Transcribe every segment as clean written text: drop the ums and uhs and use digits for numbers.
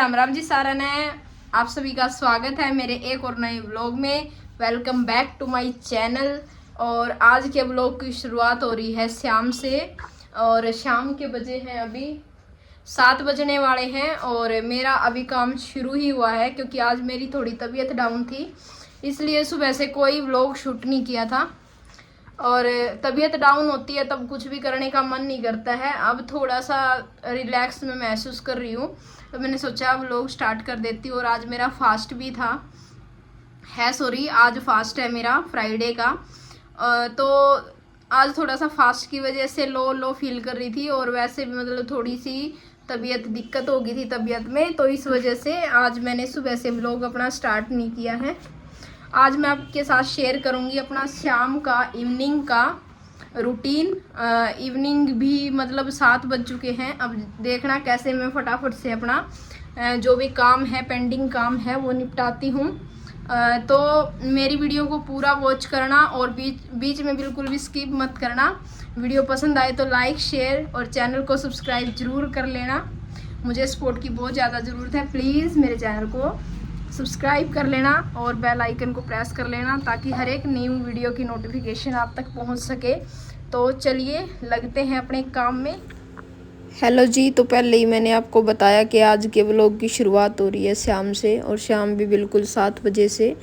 राम राम जी सारा ने। आप सभी का स्वागत है मेरे एक और नए व्लॉग में। Welcome back to my channel. और आज के व्लॉग की शुरुआत हो रही है शाम से। और शाम के बजे हैं अभी 7 बजने वाले हैं और मेरा अभी काम शुरू ही हुआ है, क्योंकि आज मेरी थोड़ी तबीयत डाउन थी, इसलिए सुबह से कोई व्लॉग शूट नहीं किया था। और तबीयत डाउन होती है तब कुछ भी करने का मन नहीं करता है। अब थोड़ा सा रिलैक्स में महसूस कर रही हूँ, तो मैंने सोचा अब व्लॉग स्टार्ट कर देती हूँ। और आज मेरा फास्ट भी था, आज फास्ट है मेरा फ्राइडे का। तो आज थोड़ा सा फास्ट की वजह से लो फील कर रही थी, और वैसे भी मतलब थोड़ी सी दिक्कत हो गई थी तबीयत में, तो इस वजह से आज मैंने सुबह से व्लॉग अपना स्टार्ट नहीं किया है। आज मैं आपके साथ शेयर करूंगी अपना शाम का इवनिंग का रूटीन। इवनिंग भी मतलब 7 बज चुके हैं। अब देखना कैसे मैं फटाफट से अपना जो भी काम है, पेंडिंग काम है, वो निपटाती हूँ। तो मेरी वीडियो को पूरा वॉच करना और बीच में बिल्कुल भी स्किप मत करना। वीडियो पसंद आए तो लाइक शेयर और चैनल को सब्सक्राइब ज़रूर कर लेना। मुझे सपोर्ट की बहुत ज़्यादा ज़रूरत है। प्लीज़ मेरे चैनल को सब्सक्राइब कर लेना और बेल आइकन को प्रेस कर लेना, ताकि हर एक न्यू वीडियो की नोटिफिकेशन आप तक पहुंच सके। तो चलिए लगते हैं अपने काम में। हेलो जी, तो पहले ही मैंने आपको बताया कि आज के व्लॉग की शुरुआत हो रही है शाम से, और शाम भी बिल्कुल 7 बजे से।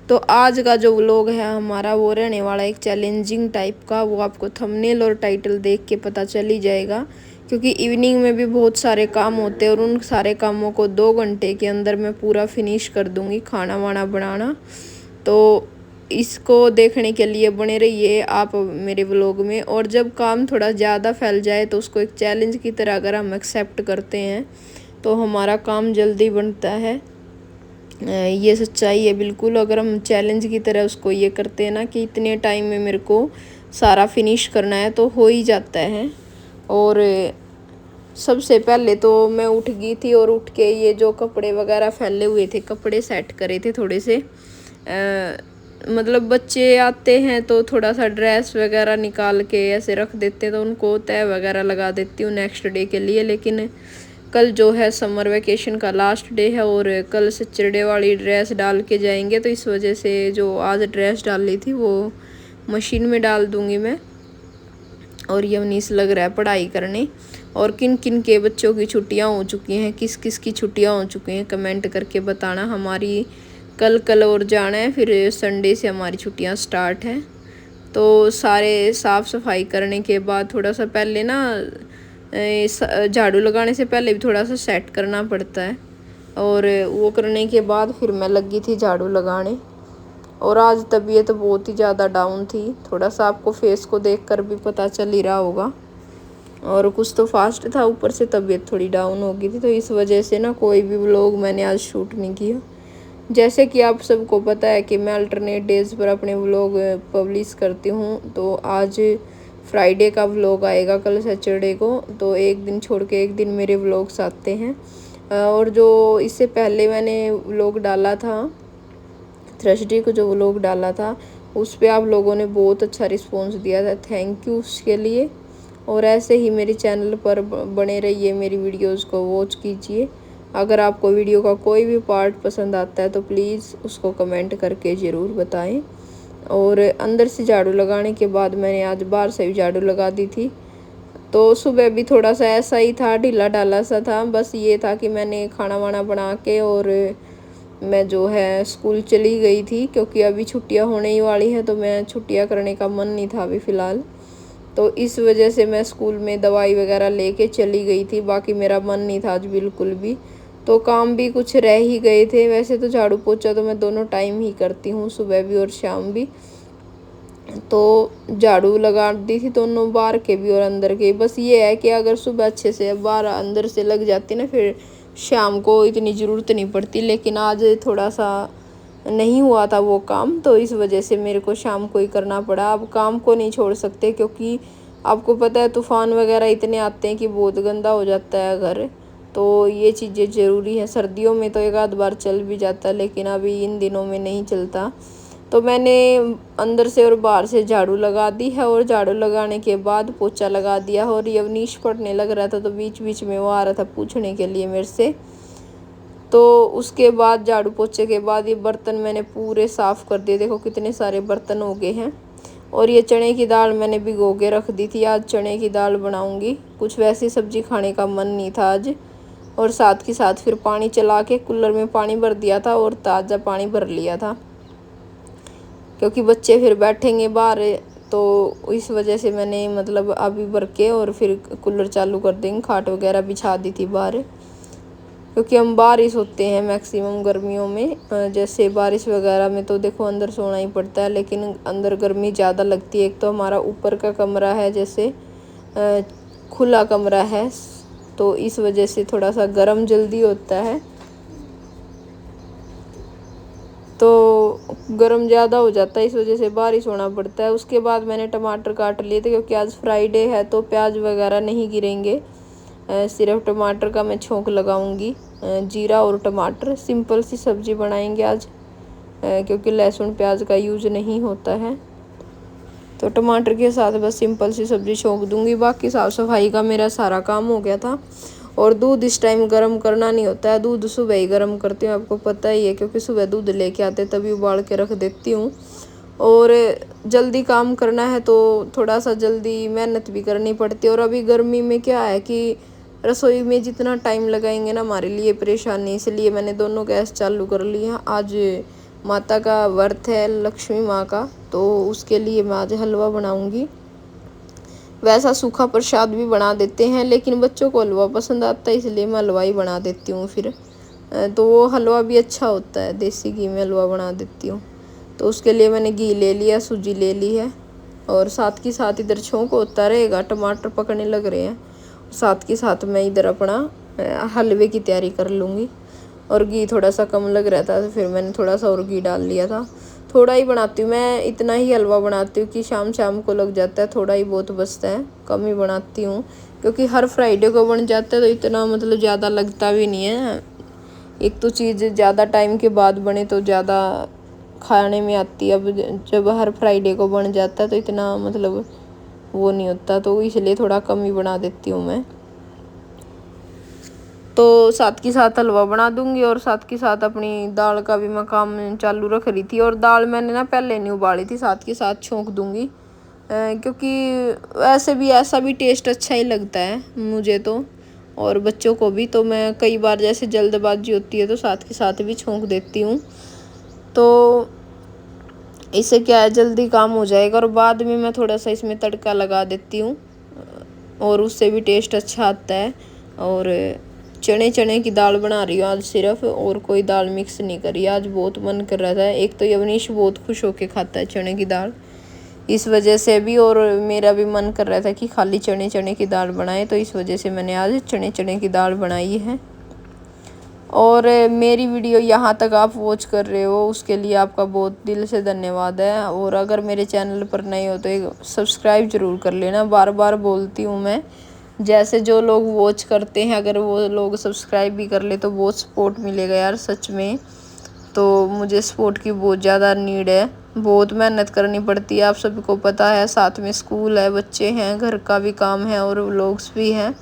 तो आज का जो व्लॉग है हमारा वो रहने वाला एक चैलेंजिंग टाइप का। वो आपको थंबनेल और टाइटल देख के पता चल ही जाएगा, क्योंकि इवनिंग में भी बहुत सारे काम होते हैं और उन सारे कामों को 2 घंटे के अंदर मैं पूरा फिनिश कर दूंगी, खाना वाना बनाना। तो इसको देखने के लिए बने रहिए आप मेरे व्लॉग में। और जब काम थोड़ा ज़्यादा फैल जाए तो उसको एक चैलेंज की तरह अगर हम एक्सेप्ट करते हैं तो हमारा काम जल्दी बनता है। ये सच्चाई है बिल्कुल। अगर हम चैलेंज की तरह उसको ये करते हैं ना कि इतने टाइम में मेरे को सारा फिनिश करना है, तो हो ही जाता है। और सबसे पहले तो मैं उठ गई थी और उठ के ये जो कपड़े वगैरह फैले हुए थे, कपड़े सेट करे थे थोड़े से। मतलब बच्चे आते हैं तो थोड़ा सा ड्रेस वगैरह निकाल के ऐसे रख देते हैं, तो उनको तय वगैरह लगा देती हूँ नेक्स्ट डे के लिए। लेकिन कल जो है समर वेकेशन का लास्ट डे है और कल सैटरडे वाली ड्रेस डाल के जाएंगे, तो इस वजह से जो आज ड्रेस डाल ली थी वो मशीन में डाल दूँगी मैं। और यवनीस लग रहा है पढ़ाई करने। और किन किन के बच्चों की छुट्टियां हो चुकी हैं, किस किस की छुट्टियां हो चुकी हैं, कमेंट करके बताना। हमारी कल और जाना है, फिर संडे से हमारी छुट्टियां स्टार्ट हैं। तो सारे साफ़ सफाई करने के बाद थोड़ा सा पहले ना झाड़ू लगाने से पहले भी थोड़ा सा सेट करना पड़ता है, और वो करने के बाद फिर मैं लगी थी झाड़ू लगाने। और आज तबीयत बहुत ही ज़्यादा डाउन थी, थोड़ा सा आपको फेस को देखकर भी पता चल ही रहा होगा। और कुछ तो फास्ट था, ऊपर से तबीयत थोड़ी डाउन हो गई थी, तो इस वजह से ना कोई भी व्लॉग मैंने आज शूट नहीं किया। जैसे कि आप सबको पता है कि मैं अल्टरनेट डेज़ पर अपने व्लॉग पब्लिश करती हूँ। तो आज फ्राइडे का व्लॉग आएगा, कल सैटरडे को, तो एक दिन छोड़ के एक दिन मेरे व्लॉग्स आते हैं। और जो इससे पहले मैंने व्लॉग डाला था, थर्सडे को जो व्लॉग डाला था, उस पर आप लोगों ने बहुत अच्छा रिस्पॉन्स दिया था, थैंक यू उसके लिए। और ऐसे ही मेरे चैनल पर बने रहिए, मेरी वीडियोस को वॉच कीजिए। अगर आपको वीडियो का कोई भी पार्ट पसंद आता है तो प्लीज़ उसको कमेंट करके ज़रूर बताएं। और अंदर से झाड़ू लगाने के बाद मैंने आज बाहर से भी झाड़ू लगा दी थी। तो सुबह भी थोड़ा सा ऐसा ही था, ढीला ढाला सा था। बस ये था कि मैंने खाना वाना बना के और मैं जो है स्कूल चली गई थी, क्योंकि अभी छुट्टियां होने ही वाली हैं, तो मैं छुट्टियां करने का मन नहीं था अभी फ़िलहाल। तो इस वजह से मैं स्कूल में दवाई वगैरह लेके चली गई थी। बाकी मेरा मन नहीं था आज बिल्कुल भी, तो काम भी कुछ रह ही गए थे। वैसे तो झाड़ू पोछा तो मैं दोनों टाइम ही करती हूँ, सुबह भी और शाम भी। तो झाड़ू लगा दी थी दोनों, बाहर के भी और अंदर के। बस ये है कि अगर सुबह अच्छे से बाहर अंदर से लग जाती ना, फिर शाम को इतनी ज़रूरत नहीं पड़ती। लेकिन आज थोड़ा सा नहीं हुआ था वो काम, तो इस वजह से मेरे को शाम को ही करना पड़ा। अब काम को नहीं छोड़ सकते, क्योंकि आपको पता है तूफ़ान वगैरह इतने आते हैं कि बहुत गंदा हो जाता है घर। तो ये चीज़ें ज़रूरी हैं। सर्दियों में तो एक आध बार चल भी जाता है, लेकिन अभी इन दिनों में नहीं चलता। तो मैंने अंदर से और बाहर से झाड़ू लगा दी है, और झाड़ू लगाने के बाद पोछा लगा दिया। और यवनीश पढ़ने लग रहा था, तो बीच बीच में वो आ रहा था पूछने के लिए मेरे से तो उसके बाद झाड़ू पोछे के बाद ये बर्तन मैंने पूरे साफ़ कर दिए। देखो कितने सारे बर्तन हो गए हैं। और ये चने की दाल मैंने भिगो के रख दी थी, आज चने की दाल बनाऊंगी। कुछ वैसी सब्जी खाने का मन नहीं था आज। और साथ के साथ फिर पानी चला के कूलर में पानी भर दिया था और ताज़ा पानी भर लिया था, क्योंकि बच्चे फिर बैठेंगे बाहर, तो इस वजह से मैंने मतलब अभी भर के और फिर कूलर चालू कर देंगे। खाट वगैरह बिछा दी थी बाहर, क्योंकि हम बाहर ही सोते हैं मैक्सिमम गर्मियों में। जैसे बारिश वगैरह में तो देखो अंदर सोना ही पड़ता है, लेकिन अंदर गर्मी ज़्यादा लगती है। एक तो हमारा ऊपर का कमरा है, जैसे खुला कमरा है, तो इस वजह से थोड़ा सा गर्म जल्दी होता है, तो गर्म ज़्यादा हो जाता है, इस वजह से बाहर ही सोना पड़ता है। उसके बाद मैंने टमाटर काट लिए थे, क्योंकि आज फ्राइडे है तो प्याज वगैरह नहीं गिरेंगे। सिर्फ टमाटर का मैं छोंक लगाऊंगी, जीरा और टमाटर। सिंपल सी सब्ज़ी बनाएंगे आज, क्योंकि लहसुन प्याज का यूज नहीं होता है, तो टमाटर के साथ बस सिंपल सी सब्ज़ी छोंक दूंगी। बाकी साफ़ सफाई का मेरा सारा काम हो गया था। और दूध इस टाइम गर्म करना नहीं होता है, दूध सुबह ही गर्म करती हूँ, आपको पता ही है, क्योंकि सुबह दूध लेके आते तभी उबाल के रख देती हूँ। और जल्दी काम करना है तो थोड़ा सा जल्दी मेहनत भी करनी पड़ती है। और अभी गर्मी में क्या है कि रसोई में जितना टाइम लगाएंगे ना हमारे लिए परेशानी, इसलिए मैंने दोनों गैस चालू कर ली हैं। आज माता का व्रत है, लक्ष्मी माँ का, तो उसके लिए मैं आज हलवा बनाऊंगी। वैसा सूखा प्रसाद भी बना देते हैं, लेकिन बच्चों को हलवा पसंद आता है, इसलिए मैं हलवा ही बना देती हूँ फिर। तो वो हलवा भी अच्छा होता है, देसी घी में हलवा बना देती हूँ। तो उसके लिए मैंने घी ले लिया, सूजी ले ली है, और साथ के साथ इधर छोंक होता रहेगा, टमाटर पकने लग रहे हैं, साथ के साथ मैं इधर अपना हलवे की तैयारी कर लूँगी। और घी थोड़ा सा कम लग रहा था, तो फिर मैंने थोड़ा सा और घी डाल लिया था। थोड़ा ही बनाती हूँ मैं, इतना ही हलवा बनाती हूँ कि शाम शाम को लग जाता है, थोड़ा ही बहुत बचता है, कम ही बनाती हूँ, क्योंकि हर फ्राइडे को बन जाता है, तो इतना मतलब ज़्यादा लगता भी नहीं है। एक तो चीज़ ज़्यादा टाइम के बाद बने तो ज़्यादा खाने में आती है। अब जब हर फ्राइडे को बन जाता है तो इतना मतलब वो नहीं होता, तो इसलिए थोड़ा कम ही बना देती हूँ मैं। तो साथ के साथ हलवा बना दूंगी, और साथ के साथ अपनी दाल का भी मैं काम चालू रख रही थी। और दाल मैंने ना पहले नहीं उबाली थी, साथ के साथ छोंक दूंगी, क्योंकि वैसे भी ऐसा भी टेस्ट अच्छा ही लगता है मुझे तो, और बच्चों को भी। तो मैं कई बार जैसे जल्दबाजी होती है तो साथ के साथ भी छोंक देती हूँ, तो इससे क्या है जल्दी काम हो जाएगा। और बाद में मैं थोड़ा सा इसमें तड़का लगा देती हूँ, और उससे भी टेस्ट अच्छा आता है। और चने की दाल बना रही हूँ आज सिर्फ, और कोई दाल मिक्स नहीं करी। आज बहुत मन कर रहा था, एक तो यवनीश बहुत खुश होके खाता है चने की दाल, इस वजह से भी, और मेरा भी मन कर रहा था कि खाली चने की दाल बनाए, तो इस वजह से मैंने आज चने की दाल बनाई है। और मेरी वीडियो यहाँ तक आप वॉच कर रहे हो, उसके लिए आपका बहुत दिल से धन्यवाद है। और अगर मेरे चैनल पर नए हो तो एक सब्सक्राइब ज़रूर कर लेना, बार बार बोलती हूँ मैं। जैसे जो लोग वॉच करते हैं, अगर वो लोग सब्सक्राइब भी कर ले तो बहुत सपोर्ट मिलेगा यार, सच में। तो मुझे सपोर्ट की बहुत ज़्यादा नीड है, बहुत मेहनत करनी पड़ती है, आप सभी को पता है। साथ में स्कूल है, बच्चे हैं, घर का भी काम है, और व्लॉग्स भी हैं,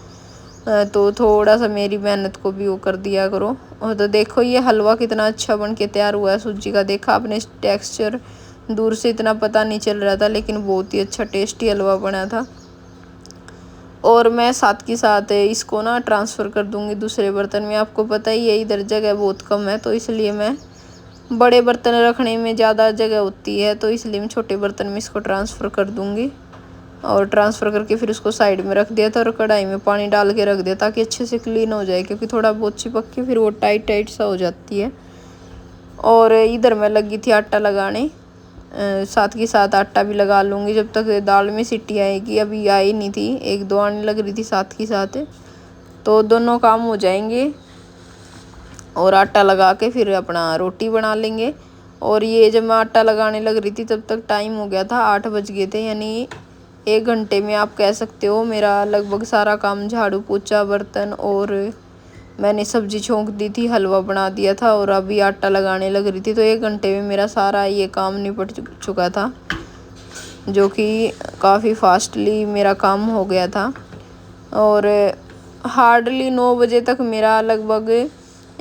तो थोड़ा सा मेरी मेहनत को भी वो कर दिया करो। और तो देखो ये हलवा कितना अच्छा बन के तैयार हुआ है सूजी का, देखा आपने टेक्सचर, दूर से इतना पता नहीं चल रहा था, लेकिन बहुत ही अच्छा टेस्टी हलवा बना था। और मैं साथ के साथ इसको ना ट्रांसफ़र कर दूंगी दूसरे बर्तन में। आपको पता ही है इधर जगह बहुत कम है, तो इसलिए मैं बड़े बर्तन रखने में ज़्यादा जगह होती है, तो इसलिए मैं छोटे बर्तन में इसको ट्रांसफ़र कर दूंगी। और ट्रांसफ़र करके फिर उसको साइड में रख दिया था, और कढ़ाई में पानी डाल के रख दिया ताकि अच्छे से क्लीन हो जाए, क्योंकि थोड़ा बहुत चिपक के फिर वो टाइट टाइट सा हो जाती है। और इधर मैं लगी थी आटा लगाने, साथ के साथ आटा भी लगा लूँगी जब तक दाल में सीटी आएगी। अभी आई नहीं थी, एक दो आने लग रही थी साथ के साथ, तो दोनों काम हो जाएंगे। और आटा लगा के फिर अपना रोटी बना लेंगे। और ये जब मैं आटा लगाने लग रही थी तब तक टाइम हो गया था 8 बज गए थे, यानी 1 घंटे में आप कह सकते हो मेरा लगभग सारा काम, झाड़ू पोछा बर्तन, और मैंने सब्जी छोंक दी थी, हलवा बना दिया था, और अभी आटा लगाने लग रही थी, तो 1 घंटे में मेरा सारा ये काम निपट चुका था, जो कि काफ़ी फास्टली मेरा काम हो गया था। और हार्डली 9 बजे तक मेरा लगभग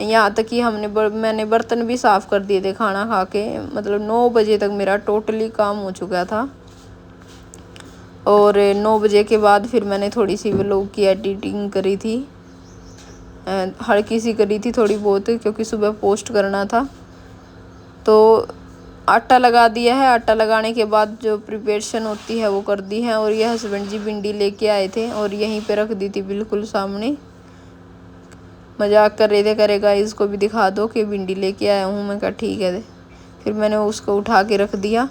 यहाँ तक कि मैंने बर्तन भी साफ़ कर दिए थे खाना खा के। मतलब 9 बजे तक मेरा टोटली काम हो चुका था। और 9 बजे के बाद फिर मैंने थोड़ी सी व्लॉग की एडिटिंग करी थी, हल्की सी करी थी थोड़ी बहुत, क्योंकि सुबह पोस्ट करना था। तो आटा लगा दिया है। आटा लगाने के बाद जो प्रिपरेशन होती है वो कर दी है। और ये हस्बैंड जी भिंडी लेके आए थे और यहीं पे रख दी थी बिल्कुल सामने। मजाक कर रहे थे, करेगा इसको भी दिखा दो कि भिंडी लेके आया हूँ। मैं कहा ठीक है। फिर मैंने उसको उठा के रख दिया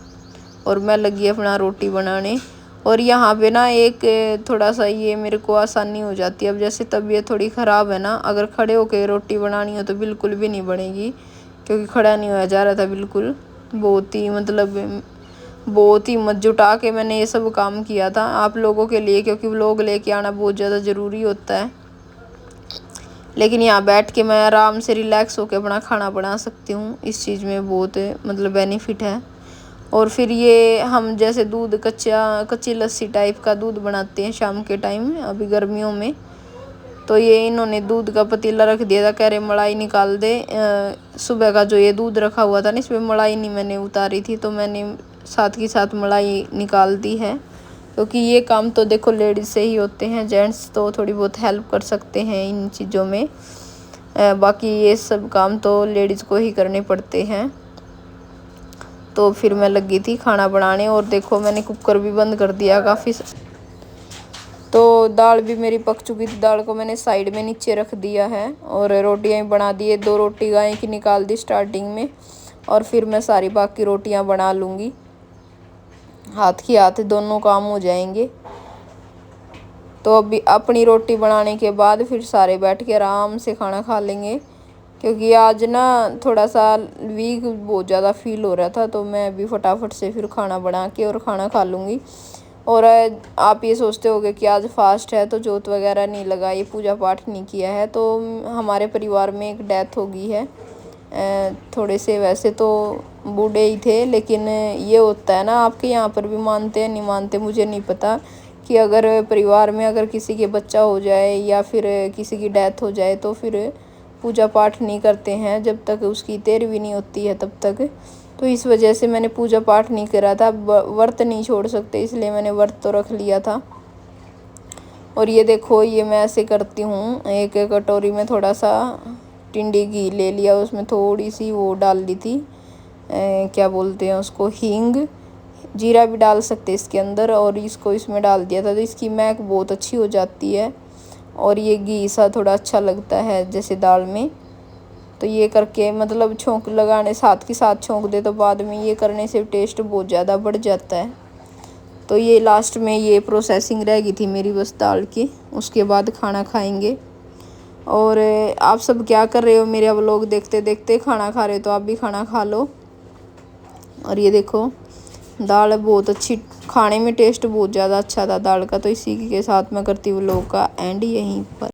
और मैं लगी अपना रोटी बनाने। और यहाँ पे ना एक थोड़ा सा ये मेरे को आसानी हो जाती है। अब जैसे तबीयत थोड़ी ख़राब है ना, अगर खड़े होके रोटी बनानी हो तो बिल्कुल भी नहीं बनेगी, क्योंकि खड़ा नहीं होया जा रहा था बिल्कुल। बहुत ही हिम्मत जुटा के मैंने ये सब काम किया था आप लोगों के लिए, क्योंकि व्लॉग लेके आना बहुत ज़्यादा ज़रूरी होता है। लेकिन यहाँ बैठ के मैं आराम से रिलैक्स होकर अपना खाना बना सकती हूँ। इस चीज़ में बहुत मतलब बेनिफिट है। और फिर ये हम जैसे दूध कच्ची लस्सी टाइप का दूध बनाते हैं शाम के टाइम अभी गर्मियों में। तो ये इन्होंने दूध का पतीला रख दिया था, कह रहे मलाई निकाल दे। सुबह का जो ये दूध रखा हुआ था ना, इसमें मलाई नहीं मैंने उतारी थी, तो मैंने साथ के साथ मलाई निकाल दी है। क्योंकि ये काम तो देखो लेडीज़ से ही होते हैं, जेंट्स तो थोड़ी बहुत हेल्प कर सकते हैं इन चीज़ों में। बाकी ये सब काम तो लेडीज़ को ही करने पड़ते हैं। तो फिर मैं लगी थी खाना बनाने। और देखो मैंने कुकर भी बंद कर दिया काफ़ी। तो दाल भी मेरी पक चुकी थी। दाल को मैंने साइड में नीचे रख दिया है और रोटियां बना दी है। 2 रोटी गाय की निकाल दी स्टार्टिंग में, और फिर मैं सारी बाकी रोटियां बना लूँगी। हाथ की हाथ दोनों काम हो जाएंगे। तो अभी अपनी रोटी बनाने के बाद फिर सारे बैठ के आराम से खाना खा लेंगे। क्योंकि आज ना थोड़ा सा वीक बहुत ज़्यादा फील हो रहा था, तो मैं अभी फटाफट से फिर खाना बना के और खाना खा लूँगी। और आप ये सोचते होगे कि आज फास्ट है तो जोत वगैरह नहीं लगाई, पूजा पाठ नहीं किया है। तो हमारे परिवार में एक डेथ हो गई है। थोड़े से वैसे तो बूढ़े ही थे, लेकिन ये होता है ना, आपके यहाँ पर भी मानते हैं नहीं मानते मुझे नहीं पता, कि अगर परिवार में अगर किसी के बच्चा हो जाए या फिर किसी की डेथ हो जाए तो फिर पूजा पाठ नहीं करते हैं जब तक उसकी 13वीं नहीं होती है तब तक। तो इस वजह से मैंने पूजा पाठ नहीं करा था। व्रत नहीं छोड़ सकते, इसलिए मैंने व्रत तो रख लिया था। और ये देखो ये मैं ऐसे करती हूँ, एक कटोरी में थोड़ा सा टिंडी घी ले लिया, उसमें थोड़ी सी वो डाल दी थी, क्या बोलते हैं उसको, हींग। जीरा भी डाल सकते इसके अंदर, और इसको इसमें डाल दिया था तो इसकी महक बहुत अच्छी हो जाती है। और ये घी सा थोड़ा अच्छा लगता है जैसे दाल में। तो ये करके मतलब छोंक लगाने साथ के साथ छोंक दे, तो बाद में ये करने से टेस्ट बहुत ज़्यादा बढ़ जाता है। तो ये लास्ट में ये प्रोसेसिंग रह गई थी मेरी बस दाल की, उसके बाद खाना खाएंगे। और आप सब क्या कर रहे हो मेरा व्लॉग देखते देखते? खाना खा रहे हो तो आप भी खाना खा लो। और ये देखो दाल बहुत अच्छी, खाने में टेस्ट बहुत ज़्यादा अच्छा था दाल का। तो इसी के साथ मैं करती हूँ व्लॉग का एंड यहीं पर।